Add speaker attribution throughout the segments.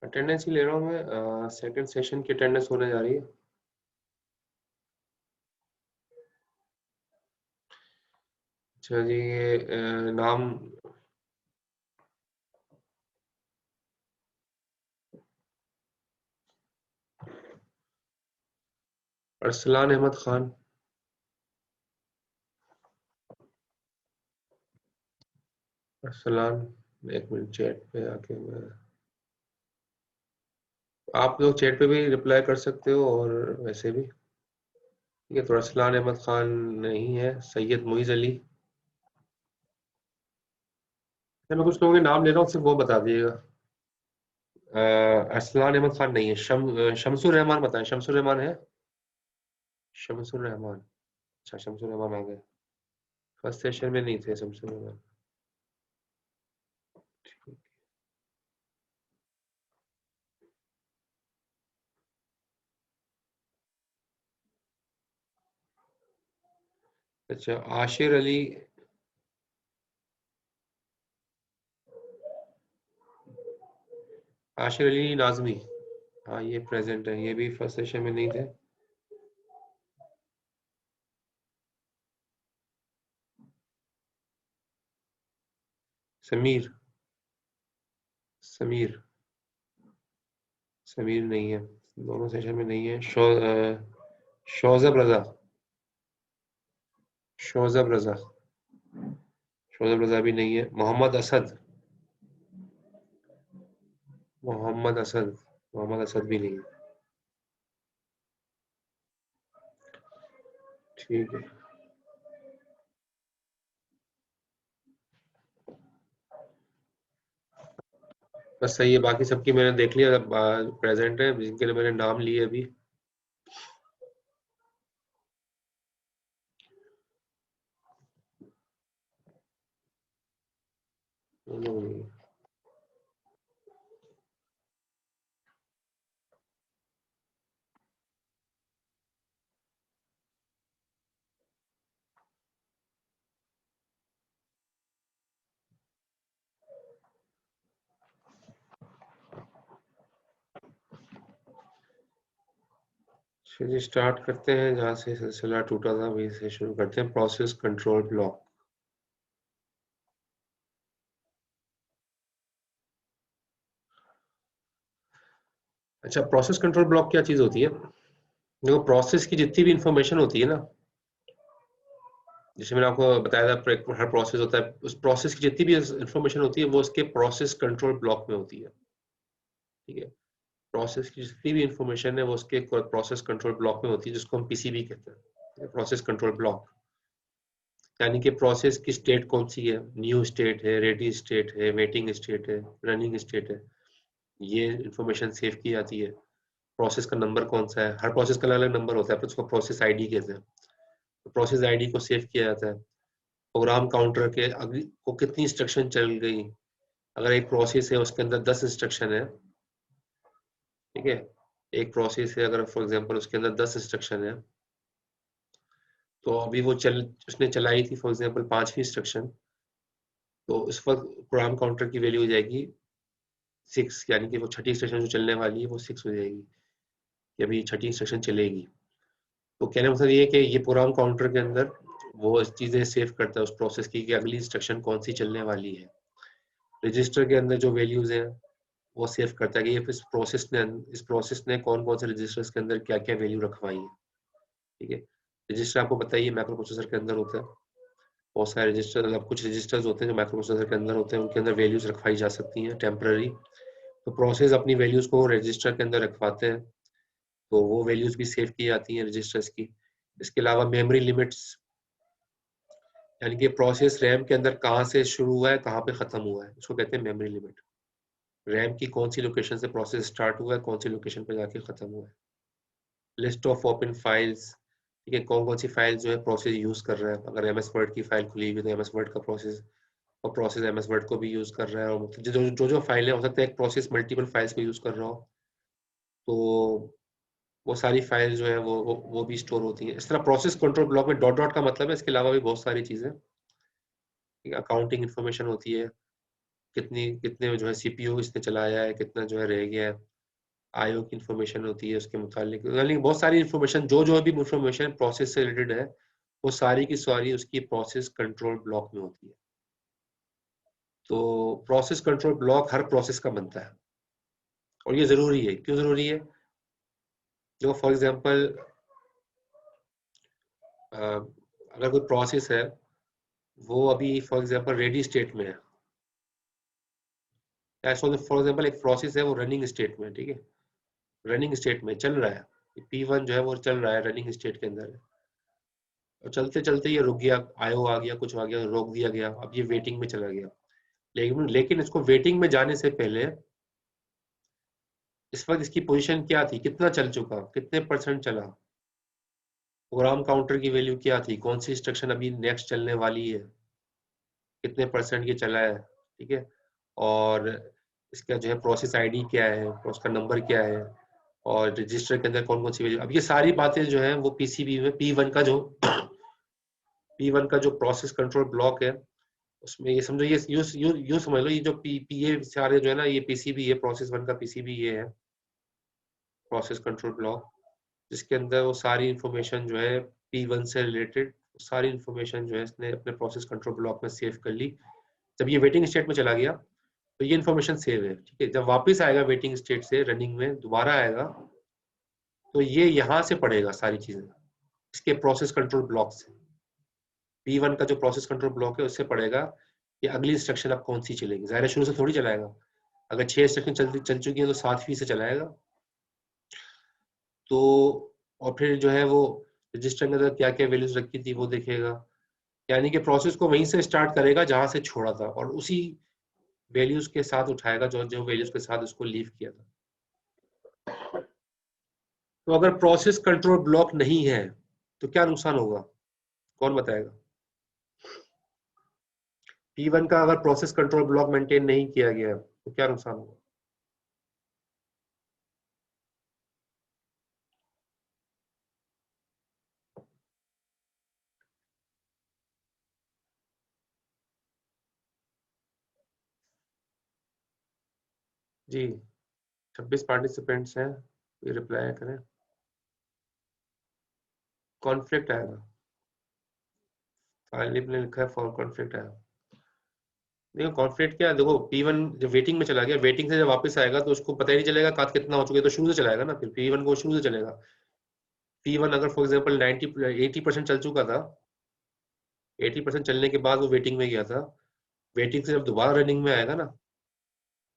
Speaker 1: Attendance ही ले रहा हूँ मैं। सेकंड सेशन की अटेंडेंस होने जा रही है। अच्छा जी, ये नाम अरसलान अहमद खान। अरसलान, एक मिनट चैट पे आके मैं, आप लोग चैट पे भी रिप्लाई कर सकते हो और वैसे भी। ठीक है, तो अरसलान अहमद खान नहीं है। सैयद मुइज अली। मैं कुछ लोगों के नाम ले रहा हूँ, सिर्फ वो बता दिएगा। अरसलान अहमद खान नहीं है। शमसुर रहमान बताएं, शमसुर रहमान है? शमसुर रहमान। अच्छा, शमसुर रहमान आ गए। फर्स्ट सेशन में नहीं थे शमसुर रहमान। अच्छा, आशिर अली। आशिर अली नाजमी। हाँ, ये प्रेजेंट है, ये भी फर्स्ट सेशन में नहीं थे। समीर। समीर। समीर नहीं है, दोनों सेशन में नहीं है। शोजब रजा। शोजब रजा। शोजब रजा भी नहीं है। मोहम्मद असद। मोहम्मद असद। मोहम्मद असद भी नहीं है। ठीक है, बस सही है। बाकी सबकी मैंने देख लिया, प्रेजेंट है, जिनके लिए मैंने नाम लिए अभी। चलिए स्टार्ट करते हैं, जहाँ से सिलसिला टूटा था वहीं से शुरू करते हैं। Process control block. अच्छा, प्रोसेस कंट्रोल ब्लॉक क्या चीज होती है? देखो, प्रोसेस की जितनी भी इंफॉर्मेशन होती है ना, जैसे मैंने आपको बताया था, हर प्रोसेस होता है, उस प्रोसेस की जितनी भी इंफॉर्मेशन होती है वो उसके प्रोसेस कंट्रोल ब्लॉक में होती है। ठीक है, प्रोसेस की जितनी भी इंफॉर्मेशन है वो उसके प्रोसेस कंट्रोल ब्लॉक में होती है, जिसको हम पीसीबी कहते हैं, प्रोसेस कंट्रोल ब्लॉक। यानी कि प्रोसेस की स्टेट कौन सी है, न्यू स्टेट है, रेडी स्टेट है, वेटिंग स्टेट है, रनिंग स्टेट है, ये इंफॉर्मेशन सेव की जाती है। प्रोसेस का नंबर कौन सा है, हर प्रोसेस का अलग अलग नंबर होता है, पर उसको प्रोसेस आईडी कहते हैं। तो प्रोसेस आईडी को सेव किया जाता है। प्रोग्राम काउंटर के अगली को कितनी इंस्ट्रक्शन चल गई, अगर एक प्रोसेस है उसके अंदर 10 इंस्ट्रक्शन है, ठीक है, एक प्रोसेस है अगर फॉर एग्जांपल उसके अंदर 10 इंस्ट्रक्शन है, तो अभी वो उसने चलाई थी फॉर एग्जांपल 5वीं इंस्ट्रक्शन, तो उस वक्त प्रोग्राम काउंटर की वैल्यू हो जाएगी 6, यानी कि वो छठी इंस्ट्रक्शन जो चलने वाली है वो 6 हो जाएगी, कि अभी छठी इंस्ट्रक्शन चलेगी। तो कहने का मतलब ये है कि ये प्रोग्राम काउंटर के अंदर वो चीजें सेव करता है उस प्रोसेस की, कि अगली इंस्ट्रक्शन कौन सी चलने वाली है। रजिस्टर के अंदर जो वैल्यूज हैं वो सेव करता है कि ये इस प्रोसेस ने कौन कौन से रजिस्टर्स के अंदर क्या क्या वैल्यू रखवाई है। ठीक है, रजिस्टर आपको बताइए माइक्रो प्रोसेसर के अंदर होता है, बहुत सारे रजिस्टर, मतलब कुछ रजिस्टर्स होते हैं जो माइक्रो प्रोसेसर के अंदर होते हैं, उनके अंदर वैल्यूज रखवाई जा सकती हैं टेम्पररी। तो प्रोसेस अपनी वैल्यूज को रजिस्टर के अंदर रखवाते हैं, तो वो वैल्यूज भी सेव की जाती हैं रजिस्टर्स की। इसके अलावा मेमोरी लिमिट्स, यानी कि प्रोसेस रैम के अंदर कहाँ से शुरू हुआ है कहाँ पे खत्म हुआ है, उसको कहते हैं मेमोरी लिमिट। रैम की कौन सी लोकेशन से प्रोसेस स्टार्ट हुआ है, कौन सी लोकेशन पे जाके खत्म हुआ है। लिस्ट ऑफ ओपन फाइल्स, ठीक है, कौन कौन सी फाइल जो है प्रोसेस यूज कर रहा है। अगर एमएस वर्ड की फाइल खुली हुई है तो एमएस वर्ड का प्रोसेस, और प्रोसेस एमएस वर्ड को भी यूज कर रहा है, और मतलब जो फाइलें हो सकता है एक प्रोसेस मल्टीपल फाइल्स को यूज कर रहा हो, तो वो सारी फाइल जो है वो भी स्टोर होती है। इस तरह प्रोसेस कंट्रोल ब्लॉक में डॉट डॉट का मतलब है, इसके अलावा भी बहुत सारी चीजें, अकाउंटिंग इन्फॉर्मेशन होती है, कितने जो है सीपीयू इसने चलाया है, कितना जो है रह गया है, आईओ की इंफॉर्मेशन होती है उसके मुतालिक, यानी बहुत सारी इंफॉर्मेशन जो भी इंफॉर्मेशन प्रोसेस से रिलेटेड है वो सारी की सारी उसकी प्रोसेस कंट्रोल ब्लॉक में होती है। तो प्रोसेस कंट्रोल ब्लॉक हर प्रोसेस का बनता है और ये जरूरी है। क्यों जरूरी है? जो फॉर एग्जांपल अगर कोई प्रोसेस है वो अभी फॉर एग्जांपल रेडी स्टेट में है, फॉर एग्जांपल एक प्रोसेस है वो रनिंग स्टेट में है, ठीक है, रनिंग स्टेट में चल रहा है, P1 जो है वो चल रहा है, रनिंग स्टेट के अंदर है, और चलते चलते ये रुक गया, आईओ आ गया, कुछ आ गया, रोक दिया गया, अब ये वेटिंग में चला गया। लेकिन इसको वेटिंग में जाने से पहले इस वक्त इसकी पोजीशन क्या थी, कितना चल चुका, कितने परसेंट चला, प्रोग्राम काउंटर की वैल्यू क्या थी, कौन सी इंस्ट्रक्शन अभी नेक्स्ट चलने वाली है, कितने परसेंट ये चला है, ठीक है, और इसका जो है प्रोसेस आईडी क्या है, उसका नंबर क्या है, और रजिस्टर के अंदर कौन कौन सी वैल्यू। अब ये सारी बातें जो है वो पीसीबी में P1 का जो प्रोसेस कंट्रोल ब्लॉक है उसमें ये समझो, ये यूं समझ लो, ये जो पीए सारे जो है ना, ये पीसीबी है, प्रोसेस 1 का पीसीबी ये है, प्रोसेस कंट्रोल ब्लॉक, जिसके अंदर वो सारी इंफॉर्मेशन जो है P1 से रिलेटेड सारी इंफॉर्मेशन जो है इसने अपने प्रोसेस कंट्रोल ब्लॉक में सेव कर ली। जब ये वेटिंग स्टेट में चला गया तो ये इंफॉर्मेशन सेव है, ठीक है, जब वापस आएगा वेटिंग स्टेट से रनिंग में दोबारा आएगा तो ये यहाँ से पढ़ेगा सारी चीजें इसके प्रोसेस कंट्रोल ब्लॉक से। P1 का जो प्रोसेस कंट्रोल ब्लॉक है उससे पढ़ेगा कि अगली इंस्ट्रक्शन अब कौन सी चलेगी। ज़ाहिर है शुरू से थोड़ी चलाएगा, अगर 6 इंस्ट्रक्शन चल चुकी है तो 7वीं से चलाएगा। तो और फिर जो है वो रजिस्टर के अंदर क्या क्या वैल्यूज रखी थी वो देखेगा, यानी कि प्रोसेस को वहीं से स्टार्ट करेगा जहां से छोड़ा था और उसी वैल्यूज के साथ उठाएगा जो जो वैल्यूज के साथ उसको लीव किया था। तो अगर प्रोसेस कंट्रोल ब्लॉक नहीं है तो क्या नुकसान होगा, कौन बताएगा? P1 का अगर प्रोसेस कंट्रोल ब्लॉक मेंटेन नहीं किया गया तो क्या नुकसान होगा? जी, 26 पार्टिसिपेंट्स हैं, ये रिप्लाई करें। कॉन्फ्लिक्ट आएगा, फाइल ने लिखा है फॉर कॉन्फ्लिक्ट आएगा। देखो कॉन्फ्लिक्ट क्या है, देखो P1 जब वेटिंग में चला गया, वेटिंग से जब वापस आएगा तो उसको पता ही नहीं चलेगा काट कितना हो चुका है, तो शुरू से चलाएगा ना, फिर P1 को शुरू से चलेगा। P1 अगर फॉर एग्जांपल 80% चल चुका था, 80% चलने के बाद वो वेटिंग में गया था, वेटिंग से जब दोबारा रनिंग में आएगा ना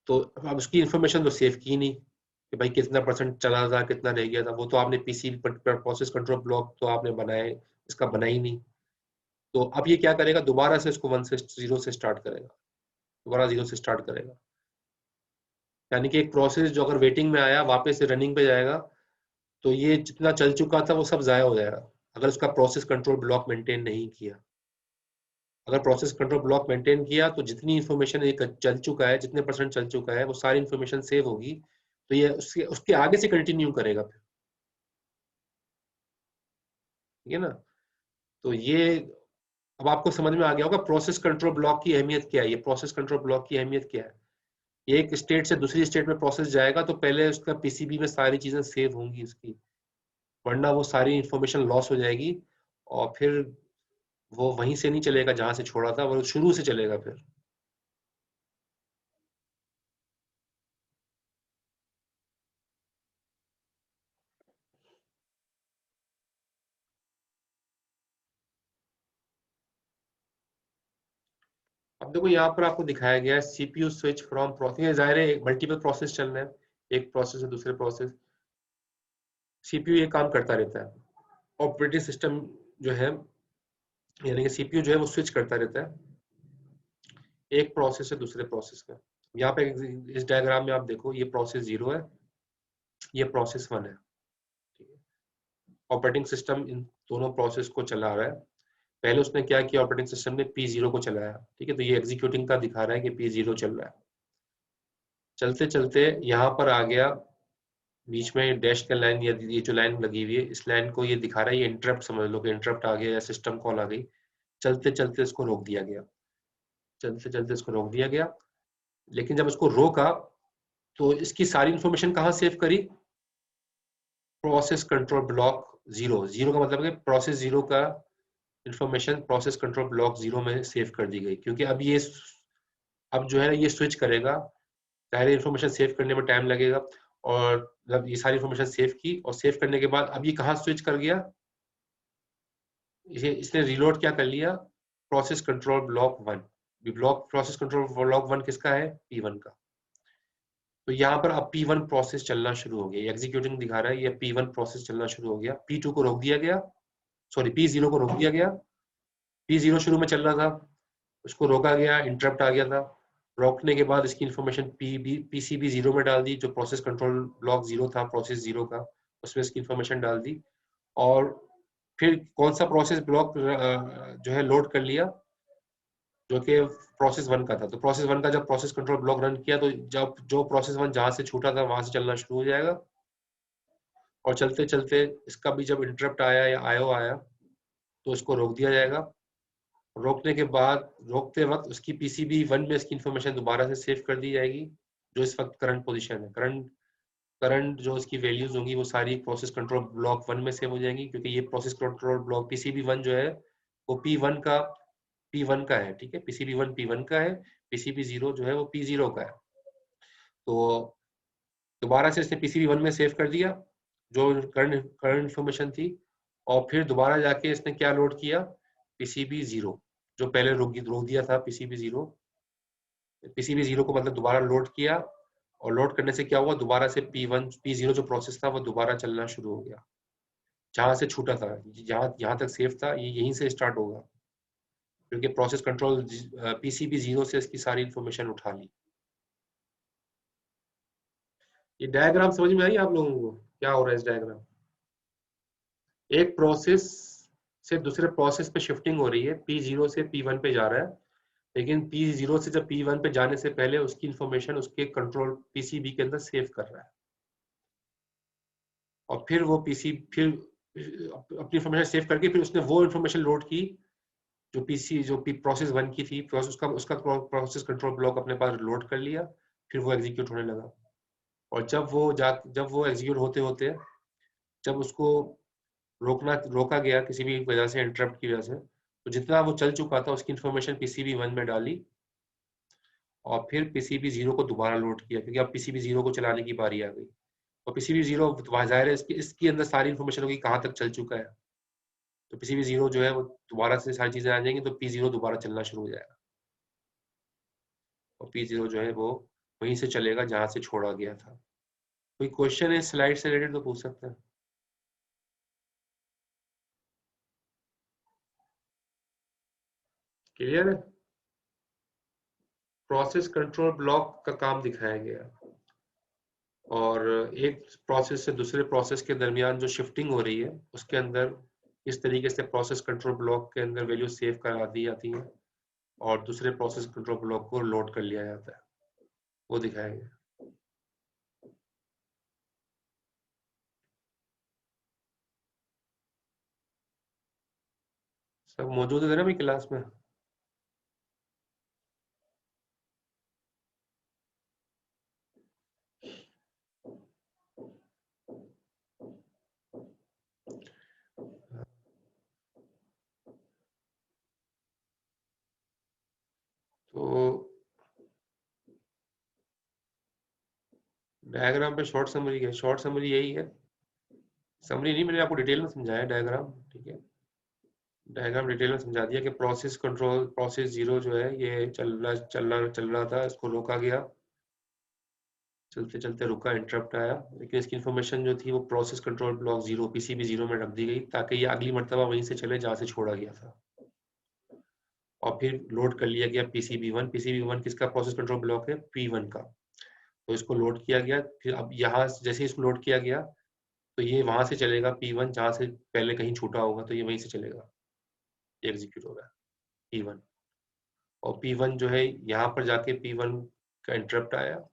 Speaker 1: तो अब उसकी इन्फॉर्मेशन तो सेव की नहीं कि भाई कितना परसेंट चला था, कितना रह गया था, वो तो आपने पीसी प्रोसेस कंट्रोल ब्लॉक तो आपने बनाए, इसका बना ही नहीं। तो अब ये क्या करेगा, दोबारा से इसको 1 से 0 से स्टार्ट करेगा, दोबारा 0 से स्टार्ट करेगा। यानी कि एक प्रोसेस जो अगर वेटिंग में आया वापस से रनिंग पे जाएगा तो ये जितना चल चुका था वो सब जाया हो जाएगा अगर उसका प्रोसेस कंट्रोल ब्लॉक मेंटेन नहीं किया। अगर प्रोसेस कंट्रोल ब्लॉक मेंटेन किया तो जितनी इन्फॉर्मेशन ये चल चुका है, जितने परसेंट चल चुका है, वो सारी इन्फॉर्मेशन सेव होगी, तो ये उसके उसके आगे से कंटिन्यू करेगा फिर, ठीक है ना। तो ये अब आपको समझ में आ गया होगा प्रोसेस कंट्रोल ब्लॉक की अहमियत क्या है। ये प्रोसेस कंट्रोल ब्लॉक की अहमियत क्या है, ये एक स्टेट से दूसरी स्टेट में प्रोसेस जाएगा तो पहले उसका पीसीबी में सारी चीजें सेव होंगी उसकी, वरना वो सारी इंफॉर्मेशन लॉस हो जाएगी और फिर वो वहीं से नहीं चलेगा जहां से छोड़ा था, वो शुरू से चलेगा फिर। अब देखो यहाँ पर आपको दिखाया गया है सीपीयू स्विच फ्रॉम प्रोसेस, जाहिर है मल्टीपल प्रोसेस चल रहे हैं, एक प्रोसेस से दूसरे प्रोसेस, सीपीयू ये काम करता रहता है। ऑपरेटिंग सिस्टम जो है यानी कि सीपीयू जो है वो स्विच करता रहता है एक प्रोसेस से दूसरे प्रोसेस में। यहाँ पे इस डायग्राम में आप देखो, ये प्रोसेस 0 है, ये प्रोसेस 1 है, ठीक है। ऑपरेटिंग सिस्टम इन दोनों प्रोसेस को चला रहा है। पहले उसने क्या किया, ऑपरेटिंग सिस्टम ने P0 को चलाया, ठीक है, तो ये एग्जीक्यूटिंग का दिखा रहा है कि P0 चल रहा है। चलते चलते यहाँ पर आ गया, बीच में डैश का लाइन, ये जो लाइन लगी हुई है इस लाइन को ये दिखा रहा है, ये इंटरप्ट समझ लो कि इंटरप्ट आ गया या सिस्टम कॉल आ गई। चलते चलते इसको रोक दिया गया, चलते चलते इसको रोक दिया गया। लेकिन जब उसको रोका तो इसकी सारी इंफॉर्मेशन कहाँ सेव करी? Process control block 0। 0 का मतलब है प्रोसेस 0 का इंफॉर्मेशन प्रोसेस कंट्रोल ब्लॉक 0 में सेव कर दी गई, क्योंकि अब जो है ये स्विच करेगा। पहले इंफॉर्मेशन सेव करने में टाइम लगेगा, और जब ये सारी इंफॉर्मेशन सेव की और सेव करने के बाद अब ये कहाँ स्विच कर गया? इसने रीलोड क्या कर लिया? Process control block 1। Process control block 1 किसका है? P1 का। तो यहाँ पर अब P1 प्रोसेस चलना शुरू हो गया। एग्जीक्यूटिंग दिखा रहा है, ये P1 प्रोसेस चलना शुरू हो गया। P2 को रोक दिया गया, सॉरी P0 को रोक दिया गया। P0 शुरू में चल रहा था, उसको रोका गया, इंटरप्ट आ गया था। रोकने के बाद इसकी इंफॉर्मेशन PCB 0 में डाल दी, जो प्रोसेस कंट्रोल ब्लॉक 0 था, प्रोसेस 0 का, उसमें इसकी इंफॉर्मेशन डाल दी। और फिर कौन सा प्रोसेस ब्लॉक जो है लोड कर लिया? जो कि प्रोसेस 1 का था। तो प्रोसेस 1 का जब प्रोसेस कंट्रोल ब्लॉक रन किया, तो जब जो प्रोसेस 1 जहां से छूटा था वहां से चलना शुरू हो जाएगा। और चलते चलते इसका भी जब इंटरप्ट आया या IO आया तो इसको रोक दिया जाएगा। रोकने के बाद रोकते वक्त उसकी PCB 1 में इसकी इंफॉर्मेशन दोबारा से सेव कर दी जाएगी, जो इस वक्त करंट पोजीशन है। करंट जो इसकी वैल्यूज होंगी वो सारी प्रोसेस कंट्रोल ब्लॉक 1 में सेव हो जाएंगी, क्योंकि ये प्रोसेस कंट्रोल ब्लॉक PCB 1 जो है वो P1 का है। ठीक है, PCB 1 P1 का है, PCB 0 जो है वो P0 का है। तो दोबारा से इसने PCB 1 में सेव कर दिया जो करंट इंफॉर्मेशन थी, और फिर दोबारा जाके इसने क्या लोड किया? PCB 0, जो पहले रोक दिया था PCB 0। PCB 0 को मतलब दोबारा लोड किया, और लोड करने से क्या हुआ? दोबारा से P0 जो प्रोसेस था वो दोबारा चलना शुरू हो गया, जहां से छूटा था। यहाँ तक सेफ था, ये यहीं से स्टार्ट होगा, क्योंकि प्रोसेस कंट्रोल PCB 0 से इसकी सारी इंफॉर्मेशन उठा ली। ये डायग्राम समझ में आई आप लोगों को? क्या हो रहा है इस डायग्राम? एक प्रोसेस से दूसरे प्रोसेस पे शिफ्टिंग हो रही है, P0 से P1 पे जा रहा है, लेकिन P0 से जब P1 पे जाने से पहले उसकी इंफॉर्मेशन उसके कंट्रोल PCB के अंदर सेव कर रहा है, और फिर वो फिर अपनी इंफॉर्मेशन सेव करके फिर उसने वो इंफॉर्मेशन लोड की जो प्रोसेस 1 की थी। उसका प्रोसेस कंट्रोल ब्लॉक अपने पास लोड कर लिया, फिर वो एग्जीक्यूट होने लगा। और जब वो एग्जीक्यूट होते होते जब उसको रोका गया किसी भी वजह से, इंटरप्ट की वजह से, तो जितना वो चल चुका था उसकी इंफॉर्मेशन PCB 1 में डाली, और फिर PCB 0 को दोबारा लोड किया, क्योंकि अब PCB 0 को चलाने की बारी आ गई। और PCB 0 जाहिर है इसके अंदर सारी इंफॉर्मेशन होगी कहाँ तक चल चुका है। तो PCB 0 जो है वो दोबारा से सारी चीजें आ जाएंगी, तो P0 दोबारा चलना शुरू हो जाएगा, और P0 जो है वो वहीं से चलेगा जहां से छोड़ा गया था। कोई क्वेश्चन है स्लाइड से रिलेटेड तो पूछ सकते हैं। क्लियर है? प्रोसेस कंट्रोल ब्लॉक का काम दिखाया गया, और एक प्रोसेस से दूसरे प्रोसेस के दरमियान जो शिफ्टिंग हो रही है उसके अंदर इस तरीके से प्रोसेस कंट्रोल ब्लॉक के अंदर वैल्यू सेव करा दी जाती है, और दूसरे प्रोसेस कंट्रोल ब्लॉक को लोड कर लिया जाता है, वो दिखाया गया। सब मौजूद है ना मेरी क्लास में? तो डायग्राम पे शॉर्ट समरी है, शॉर्ट समरी यही है। समरी नहीं, मैंने आपको डिटेल में समझाया डायग्राम। ठीक है, डायग्राम डिटेल में समझा दिया कि प्रोसेस 0 जो है ये चल रहा था, इसको रोका गया, चलते चलते रुका, इंटरप्ट आया, लेकिन इसकी इंफॉर्मेशन जो थी वो प्रोसेस कंट्रोल ब्लॉक 0 PCB 0 में रख दी गई, ताकि ये अगली मरतबा वहीं से चले जहां से छोड़ा गया था। और फिर लोड कर लिया गया PCB 1 किसका प्रोसेस कंट्रोल ब्लॉक है? P1 का। तो इसको लोड किया गया, फिर अब यहाँ जैसे इसको लोड किया गया तो ये वहां से चलेगा P1, जहां से पहले कहीं छूटा होगा तो ये वहीं से चलेगा, एग्जीक्यूट होगा P1। और P1 जो है यहाँ पर जाके P1 का इंटरप्ट आया,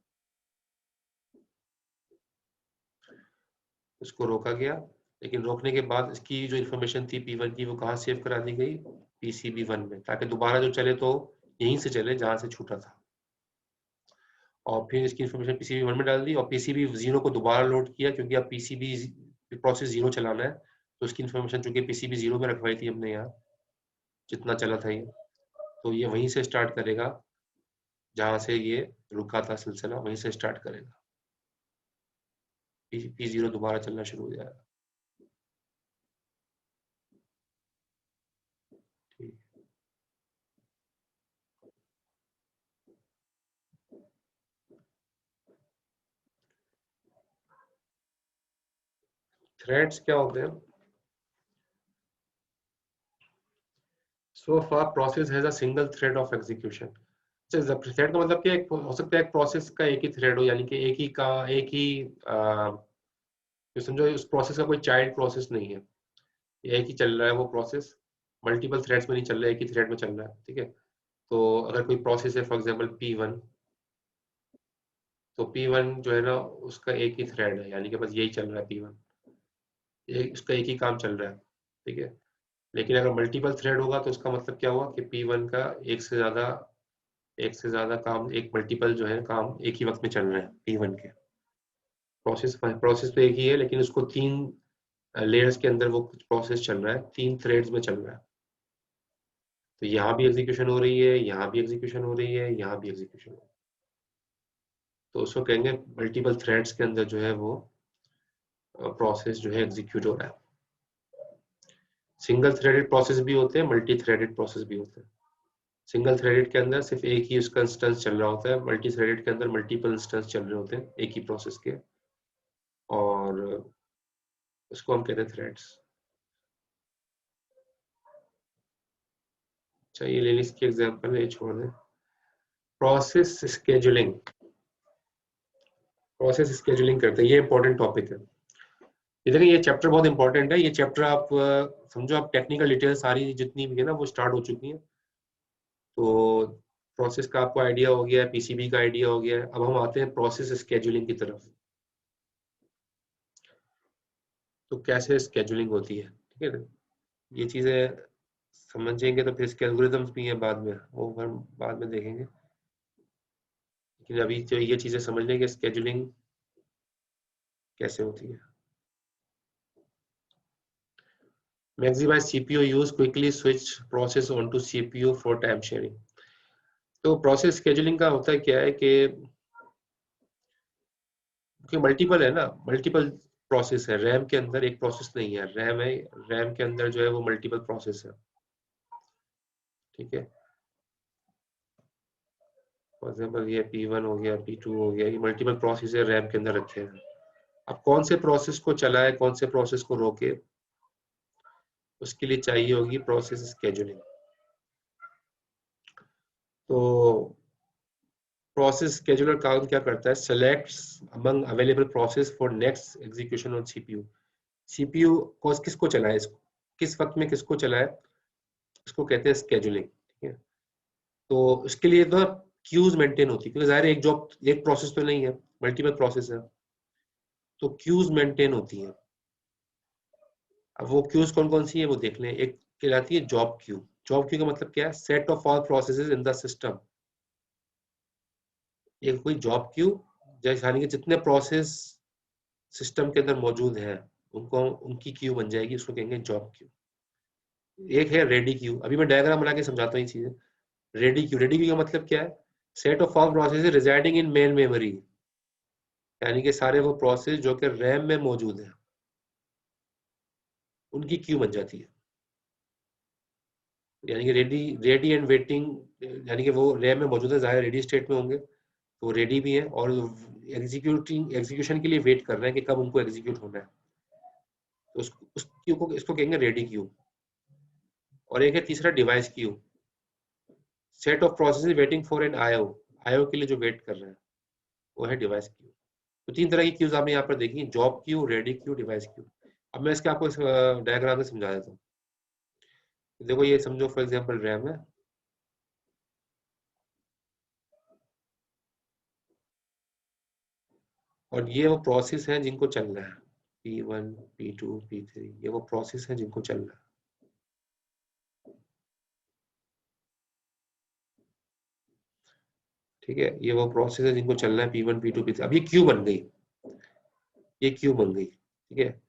Speaker 1: उसको रोका गया, लेकिन रोकने के बाद इसकी जो इन्फॉर्मेशन थी P1 की वो कहाँ सेव करा दी गई? PCB 1 में, ताकि दोबारा जो चले तो यहीं से चले जहां से छूटा था। और फिर इसकी इन्फॉर्मेशन पीसीबी 1 में डाल दी और पीसीबी 0 को दोबारा लोड किया, क्योंकि अब पीसीबी प्रोसेस 0 चलाना है, तो उसकी इन्फॉर्मेशन चूंकि पीसीबी 0 में रखवाई थी हमने यहाँ जितना चला था ये, तो ये वहीं से स्टार्ट करेगा जहाँ से ये रुका था सिलसिला, वहीं से स्टार्ट करेगा। P0 दोबारा चलना शुरू हो जाएगा। ठीक, थ्रेड्स क्या होते हैं? So far process has a single thread of execution. Thread का मतलब क्या हो सकता है? एक प्रोसेस का एक ही थ्रेड हो, यानी कि एक ही तो समझो उस प्रोसेस का कोई चाइल्ड प्रोसेस नहीं है, एक ही चल रहा है वो प्रोसेस, मल्टीपल थ्रेड्स में नहीं चल रहा है, एक ही थ्रेड में चल रहा है। ठीक है, तो अगर कोई प्रोसेस है फॉर एग्जांपल P1, तो P1 जो है ना उसका एक ही थ्रेड है, यानी कि बस यही चल रहा है P1, उसका एक ही काम चल रहा है। ठीक है, लेकिन अगर मल्टीपल थ्रेड होगा तो उसका मतलब क्या हुआ कि P1 का एक से ज्यादा काम, एक मल्टीपल जो है काम एक ही वक्त में चल रहे हैं P1 के। प्रोसेस तो एक ही है, लेकिन उसको 3 लेयर्स के अंदर वो प्रोसेस चल रहा है, 3 थ्रेड्स में चल रहा है। तो यहाँ भी एग्जीक्यूशन हो रही है, यहाँ भी एग्जीक्यूशन हो रही है, यहाँ भी एग्जीक्यूशन हो रही है, तो उसको कहेंगे मल्टीपल थ्रेड्स के अंदर जो है वो प्रोसेस जो है एग्जीक्यूट हो रहा है। सिंगल थ्रेडेड प्रोसेस भी होते हैं, मल्टी थ्रेडेड प्रोसेस भी होते हैं। सिंगल थ्रेडेड के अंदर सिर्फ एक ही उसका इंस्टेंस चल रहा होता है, मल्टी थ्रेडेड के अंदर मल्टीपल इंस्टेंस चल रहे होते हैं एक ही प्रोसेस के, और उसको हम कहते हैं थ्रेड्स। चाहिए ले ली इसकी एग्जांपल, ये छोड़ दें। प्रोसेस स्केजुलिंग, प्रोसेस स्केजुलिंग करते हैं, ये इंपॉर्टेंट टॉपिक है। ये देखिए, ये चैप्टर बहुत इंपॉर्टेंट है। ये चैप्टर आप समझो, आप टेक्निकल डिटेल सारी जितनी भी है ना वो स्टार्ट हो चुकी है। तो प्रोसेस का आपको आइडिया हो गया है, पीसीबी का आइडिया हो गया है, अब हम आते हैं प्रोसेस स्केजुलिंग की तरफ। तो कैसे स्केजुलिंग होती है, ठीक है ना, ये चीजें समझेंगे तो फिर इसके एल्गोरिथम्स भी हैं बाद में, वो हम बाद में देखेंगे, लेकिन अभी जो ये चीजें समझ लेंगे स्केजुलिंग कैसे होती है। Maximize CPU use, quickly switch process on to CPU for time sharing. तो प्रोसेस स्केजुलिंग का होता है क्या है कि मल्टीपल है ना, मल्टीपल प्रोसेस है रैम के अंदर, एक प्रोसेस नहीं है, रैम है, रैम के अंदर जो है वो मल्टीपल प्रोसेस है। ठीक है, फॉर एग्जाम्पल ये P1 हो गया, P2 हो गया, ये मल्टीपल प्रोसेस है रैम के अंदर रखे हैं। अब कौन से प्रोसेस को चलाए, कौन से प्रोसेस को रोके, उसके लिए चाहिए होगी प्रोसेस स्केजुलिंग। तो प्रोसेस स्केजुलर काम क्या करता है? Selects among available process for next execution on CPU. CPU को किसको चलाए, इसको किस वक्त में किसको चलाए, इसको कहते हैं स्केजुलिंग। ठीक है, तो इसके लिए तो क्यूज मेंटेन होती है, क्योंकि जाहिर है एक जॉब एक प्रोसेस तो नहीं है, मल्टीपल प्रोसेस है, तो क्यूज मेंटेन होती है। अब वो क्यूज कौन कौन सी है वो देख लें। एक कहलाती है जॉब क्यू। जॉब क्यू का मतलब क्या है? Set of all processes in the system. एक कोई जॉब क्यू, जैसे यानी कि जितने प्रोसेस सिस्टम के अंदर मौजूद हैं उनको उनकी क्यू बन जाएगी, उसको कहेंगे जॉब क्यू। एक है रेडी क्यू, अभी मैं डायग्राम बना के समझाता हूँ ये चीजें। रेडी क्यू, रेडी क्यू का मतलब क्या है? Set of all processes residing in main memory, यानी कि सारे वो प्रोसेस जो कि रैम में मौजूद है उनकी क्यू बन जाती है। यानी कि रेडी, रेडी एंड वेटिंग, यानी कि वो रैम में मौजूद है, जाहिर रेडी स्टेट में होंगे, तो रेडी भी है, और एग्जीक्यूटिंग एग्जीक्यूशन के लिए वेट कर रहे हैं कि कब उनको एग्जीक्यूट होना है, तो उस क्यू को इसको कहेंगे रेडी क्यू। और एक है तीसरा device queue, set of process waiting for an IO, IO के लिए जो वेट कर रहे हैं वो है डिवाइस क्यू। तो 3 तरह की क्यूज आपने यहाँ पर देखी, job queue, ready queue, device Q. अब मैं इसके आपको डायग्राम में समझा देता हूँ। देखो ये समझो फॉर एग्जांपल रैम है, और ये वो प्रोसेस हैं जिनको चल रहा है, P1, P2, P3, ये वो प्रोसेस हैं जिनको चल रहा है। ठीक है, ये वो प्रोसेस है जिनको चलना है P1 P2 P3। अब ये क्यू बन गई, ये क्यू बन गई, ठीक है।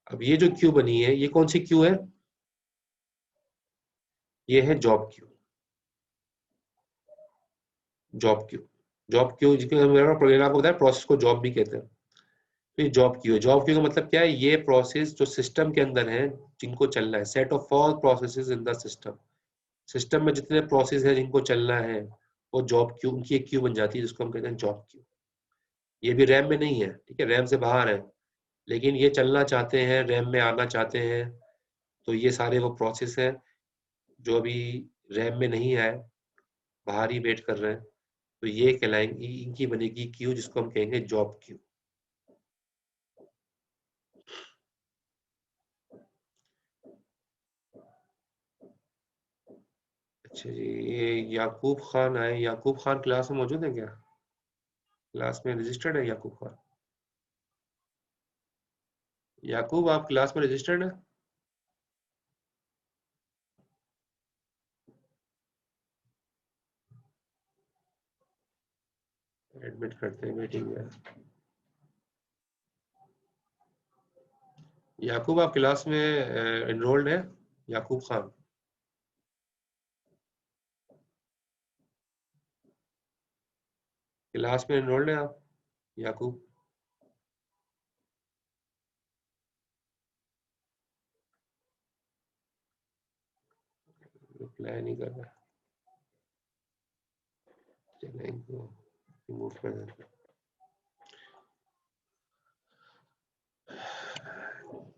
Speaker 1: अब ये जो क्यू बनी है, ये कौन सी क्यू है? ये है job queue. Job queue, job queue जिसको मैंने आपको बताया प्रोसेस को जॉब भी कहते हैं। तो ये जॉब क्यू है। जॉब क्यू का मतलब क्या है? ये प्रोसेस जो सिस्टम के अंदर है जिनको चलना है, set of all processes in the system. System में जितने प्रोसेस है जिनको चलना है, वो जॉब क्यू, उनकी एक क्यू बन जाती है जिसको हम कहते हैं जॉब क्यू। ये भी रैम में नहीं है, ठीक है, रैम से बाहर है, लेकिन ये चलना चाहते हैं, रैम में आना चाहते हैं। तो ये सारे वो प्रोसेस हैं जो अभी रैम में नहीं आए, बाहर ही वेट कर रहे हैं। तो ये कहलाएंगी, इनकी बनेगी क्यू जिसको हम कहेंगे जॉब क्यू। अच्छा जी, ये याकूब खान आए। याकूब खान क्लास में मौजूद है क्या? क्लास में रजिस्टर्ड है याकूब खान? याकूब, आप क्लास में रजिस्टर्ड है? एडमिट करते हैं मीटिंग में। याकूब, आप क्लास में एनरोल्ड है? याकूब खान, क्लास में एनरोल्ड है आप? याकूब, रिप्लाई नहीं कर रहा। चलिए इनको रिमूव कर देते हैं।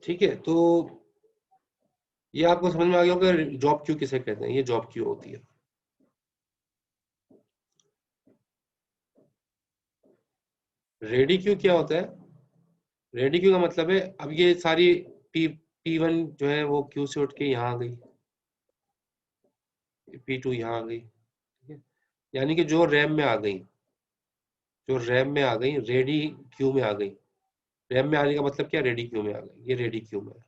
Speaker 1: ठीक है, तो ये आपको समझ में आ गया होगा जॉब क्यू किसे कहते हैं। ये जॉब क्यू होती है। रेडी क्यू क्या होता है? रेडी क्यू का मतलब है, अब ये सारी P1 जो है वो क्यू से उठ के यहाँ आ गई, P2 यहाँ आ गई, ठीक है। यानी कि जो रैम में आ गई, जो रैम में आ गई, रेडी क्यू में आ गई। रैम में आने का मतलब क्या? रेडी क्यू में आ गई, ये रेडी क्यू में है।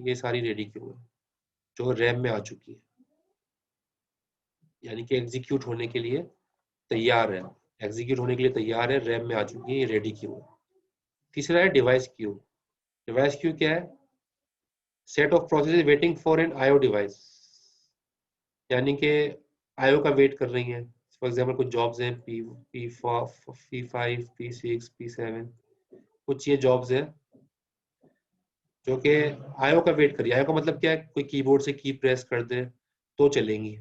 Speaker 1: ये सारी रेडी क्यू है जो रैम में आ चुकी है, यानी कि एग्जीक्यूट होने के लिए तैयार है। एग्जीक्यूट होने के लिए तैयार है, रैम में आ चुकी है, ये रेडी क्यू है। तीसरा है डिवाइस क्यू। डिवाइस क्यू क्या है? Set of process waiting for an IO device, यानी कि आईओ का वेट कर रही हैं। फॉर एग्जाम्पल कुछ जॉब्स हैं, P5 P6 P7, कुछ ये जॉब्स हैं जो कि आईओ का वेट करिए। आईओ का मतलब क्या है? कोई कीबोर्ड से की प्रेस कर दे तो चलेंगी,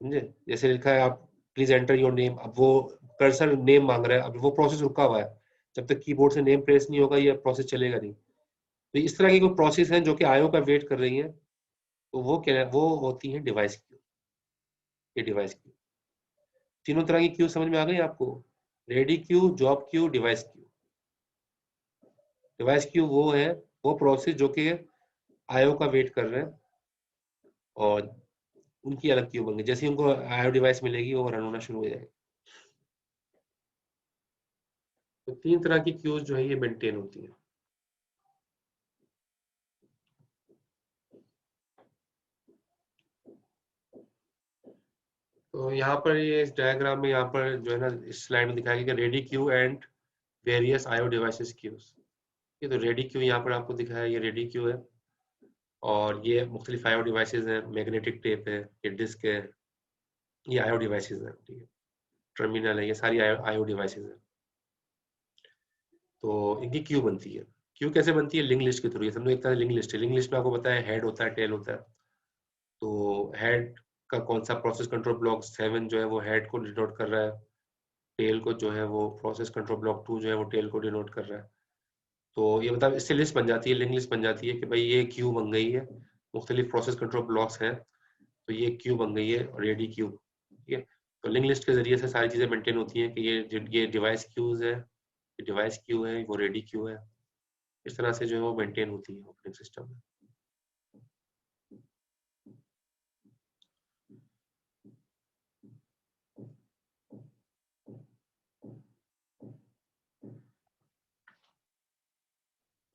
Speaker 1: समझे? जैसे लिखा है आप प्लीज एंटर योर नेम, अब वो कर्सर नेम मांग रहा है, अब वो प्रोसेस रुका हुआ है। जब तक कीबोर्ड से नेम प्रेस नहीं होगा ये प्रोसेस चलेगा नहीं। तो इस तरह की कोई प्रोसेस है जो कि आईओ का वेट कर रही है, तो वो क्या, वो होती है डिवाइस क्यू। ये डिवाइस क्यू, तीनों तरह की क्यू समझ में आ गई आपको? Ready queue, job queue, device Q. Device Q वो है, वो प्रोसेस जो कि आईओ का वेट कर रहे हैं, और उनकी अलग क्यू बन गई। जैसे ही उनको आईओ डिवाइस मिलेगी वो रन होना शुरू हो जाएगा। तो तीन तरह की क्यूज जो है ये मेंटेन होती है। तो यहाँ पर ये इस डायग्राम में, यहाँ पर जो है ना इस स्लाइड में दिखाया गया ready queue and various IO devices queues. ये तो रेडी क्यू यहाँ पर आपको दिखाया है, ये रेडी क्यू है। और ये मुख्तलिफ आईओ डिवाइसेस हैं, मैग्नेटिक टेप है, ये डिस्क है, ये आईओ डिवाइसेस हैं, ठीक है। टर्मिनल है, ये सारी आईओ डिवाइसेस हैं। तो इनकी क्यू बनती है। क्यू कैसे बनती है? लिंक लिस्ट के थ्रू। ये समझो एक तरह लिंक लिस्ट है। लिंक लिस्ट में आपको पता है हेड होता है, टेल होता है। तो हेड का कौन सा प्रोसेस कंट्रोल ब्लॉक 7 जो है वो हेड को डिनोट कर रहा है, टेल को जो है वो प्रोसेस कंट्रोल ब्लॉक 2 जो है वो टेल को डिनोट कर रहा है। तो ये मतलब इससे लिस्ट बन जाती है, लिंक लिस्ट बन जाती है कि भाई ये क्यू बन गई है, मुख्तलिफ प्रोसेस कंट्रोल ब्लॉक्स हैं, तो ये क्यू बन गई है रेडी क्यू, ठीक है। तो लिंक लिस्ट के जरिए से सारी चीजें मेंटेन होती हैं कि ये डिवाइस क्यूज है, ये डिवाइस क्यू है, वो रेडी क्यू है। इस तरह से जो है वो मेंटेन होती है ऑपरेटिंग सिस्टम में।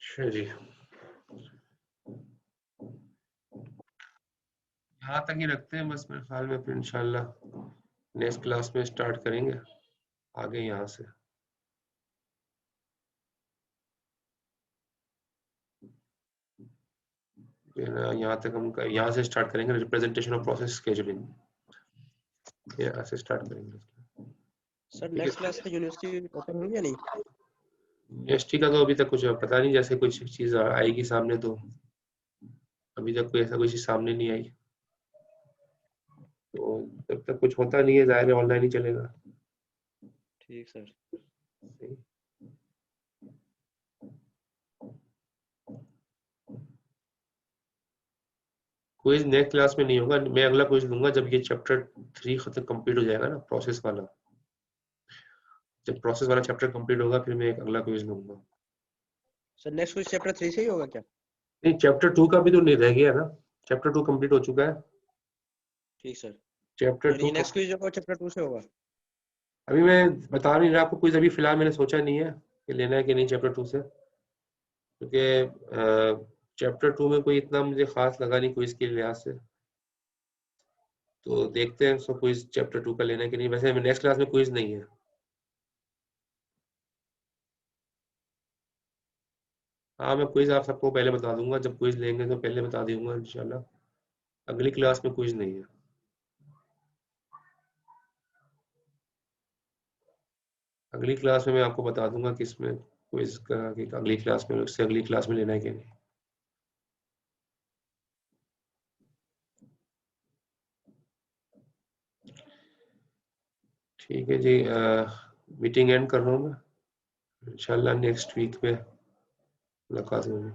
Speaker 1: अच्छा जी, यहाँ तक ही रखते हैं बस मेरे ख्याल में, फिर इंशाल्लाह नेक्स्ट क्लास में स्टार्ट करेंगे आगे यहाँ से। यहाँ तक हम यहाँ से स्टार्ट करेंगे रिप्रेजेंटेशन ऑफ प्रोसेस स्केजुलिंग, यहाँ से स्टार्ट करेंगे।
Speaker 2: सर नेक्स्ट क्लास से यूनिवर्सिटी ओपन होंगी या नहीं?
Speaker 1: यूनिवर्सिटी का तो अभी तक कुछ पता नहीं, जैसे कुछ चीज आएगी सामने, तो अभी तक कोई ऐसा कोई चीज सामने नहीं आई, तो जब तक कुछ होता नहीं है जाहिर है ऑनलाइन ही चलेगा।
Speaker 2: ठीक सर।
Speaker 1: क्विज नेक्स्ट क्लास में नहीं होगा, मैं अगला क्विज दूंगा जब ये चैप्टर 3 खत्म कंप्लीट हो जाएगा ना, प्रोसेस वाला। जब प्रोसेस वाला चैप्टर कंप्लीट होगा फिर मैं एक अगला क्विज लूंगा।
Speaker 2: सर नेक्स्ट क्विज चैप्टर 3 से ही होगा क्या?
Speaker 1: नहीं, चैप्टर 2 का भी तो नहीं रह गया ना, चैप्टर 2 कंप्लीट हो चुका है।
Speaker 2: ठीक सर।
Speaker 1: चैप्टर 2
Speaker 2: नेक्स्ट क्विज होगा चैप्टर 2 से होगा।
Speaker 1: अभी मैं बता नहीं रहा आपको, कुछ अभी फिलहाल मैंने सोचा नहीं है कि लेना है कि नहीं चैप्टर 2 से, क्योंकि चैप्टर 2 में कोई इतना मुझे खास लगा नहीं क्विज के लिहाज से, तो देखते हैं सो क्विज चैप्टर 2 का लेना है कि नहीं। वैसे नेक्स्ट क्लास में क्विज नहीं है। हाँ, मैं क्विज आप सबको पहले बता दूंगा, जब क्विज लेंगे तो पहले बता दूंगा इंशाल्लाह। अगली क्लास में क्विज नहीं है। अगली क्लास में मैं आपको बता दूंगा कि इसमें क्विज का कि अगली क्लास में, उससे अगली क्लास में लेना है कि नहीं। ठीक है जी, मीटिंग एंड कर रहा हूँ मैं, इंशाल्लाह नेक्स्ट वीक में मुलाकात होगी।